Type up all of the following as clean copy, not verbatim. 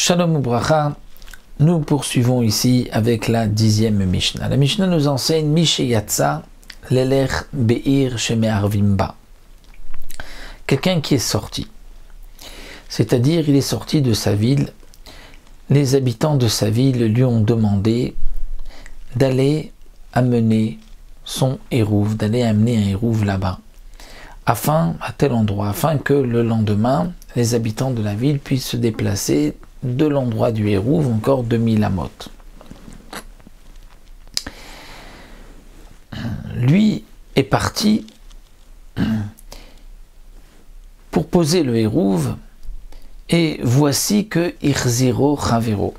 Shalom Ubracha, nous poursuivons ici avec la 10e Mishnah. La Mishnah nous enseigne Misheyatsa Lelech Be'ir Sheme'arvimba. Quelqu'un qui est sorti, c'est-à-dire il est sorti de sa ville. Les habitants de sa ville lui ont demandé d'aller amener son hérouve, d'aller amener un hérouve là-bas, à tel endroit, afin que le lendemain, les habitants de la ville puissent se déplacer de l'endroit du hérouve, encore 2000 amot. Lui est parti pour poser le hérouve, et voici que Irziro Chavero,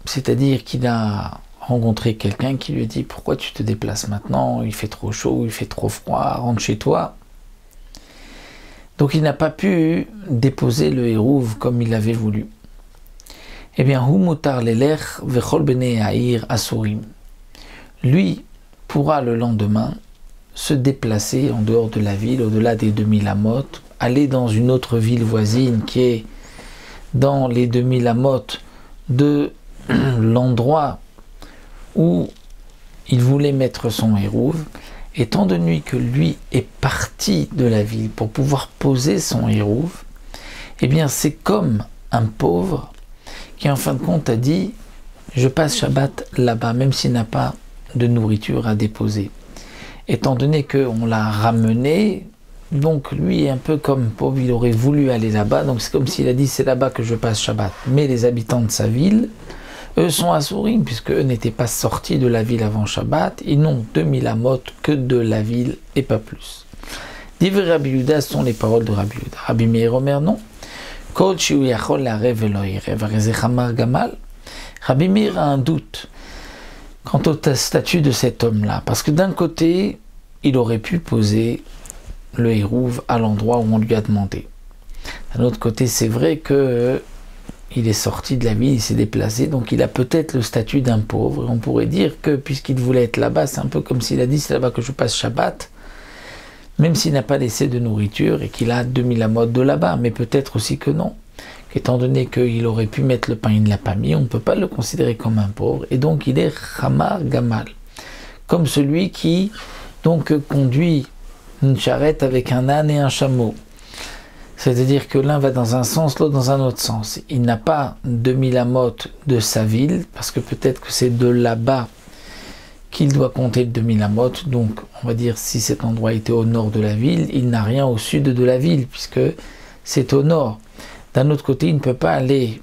c'est-à-dire qu'il a rencontré quelqu'un qui lui a dit: pourquoi tu te déplaces maintenant, il fait trop chaud, il fait trop froid, rentre chez toi. Donc il n'a pas pu déposer le hérouve comme il avait voulu. Eh bien, Hu mutar lelech vechol bnei ha'ir asurim. Lui pourra le lendemain se déplacer en dehors de la ville, au-delà des 2000 amot, aller dans une autre ville voisine qui est dans les 2000 amot de l'endroit où il voulait mettre son hérouve. Étant donné que lui est parti de la ville pour pouvoir poser son hérouve, eh bien c'est comme un pauvre qui en fin de compte a dit: je passe Shabbat là-bas, même s'il n'a pas de nourriture à déposer. Étant donné qu'on l'a ramené, donc lui est un peu comme pauvre, il aurait voulu aller là-bas, donc c'est comme s'il a dit: c'est là-bas que je passe Shabbat. Mais les habitants de sa ville, eux sont assourim, puisque eux n'étaient pas sortis de la ville avant Shabbat, ils n'ont 2000 amot que de la ville et pas plus. Divrei Rabbi Yehuda sont les paroles de Rabbi Yehuda. Rabbi Meir Omer non. Kol shi'u yachol la'arev velo irev, hare ze chamar gamal. Rabbi Meir a un doute quant au statut de cet homme-là, parce que d'un côté, il aurait pu poser le hérouve à l'endroit où on lui a demandé. D'un autre côté, c'est vrai que il est sorti de la ville, il s'est déplacé, donc il a peut-être le statut d'un pauvre. On pourrait dire que puisqu'il voulait être là-bas, c'est un peu comme s'il a dit: c'est là-bas que je passe Shabbat, même s'il n'a pas laissé de nourriture et qu'il a 2000 amot de là-bas. Mais peut-être aussi que non, qu'étant donné qu'il aurait pu mettre le pain, il ne l'a pas mis, on ne peut pas le considérer comme un pauvre, et donc il est Chamar Gamal, comme celui qui donc conduit une charrette avec un âne et un chameau. C'est-à-dire que l'un va dans un sens, l'autre dans un autre sens. Il n'a pas 2000 amot de sa ville, parce que peut-être que c'est de là-bas qu'il doit compter 2000 amot. Donc, on va dire, si cet endroit était au nord de la ville, il n'a rien au sud de la ville, puisque c'est au nord. D'un autre côté, il ne peut pas aller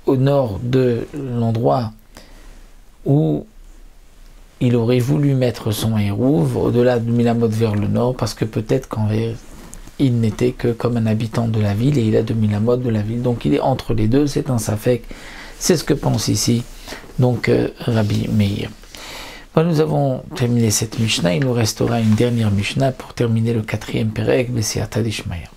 au nord de l'endroit où il aurait voulu mettre son hérouve, au-delà de 2000 amot vers le nord, parce que peut-être il n'était que comme un habitant de la ville et il a 2000 amot de la ville, donc il est entre les deux, c'est un safek, c'est ce que pense ici donc Rabbi Meir. Bon, nous avons terminé cette Mishnah, il nous restera une dernière Mishnah pour terminer le 4e Perek, B'Siyata D'Ishmael.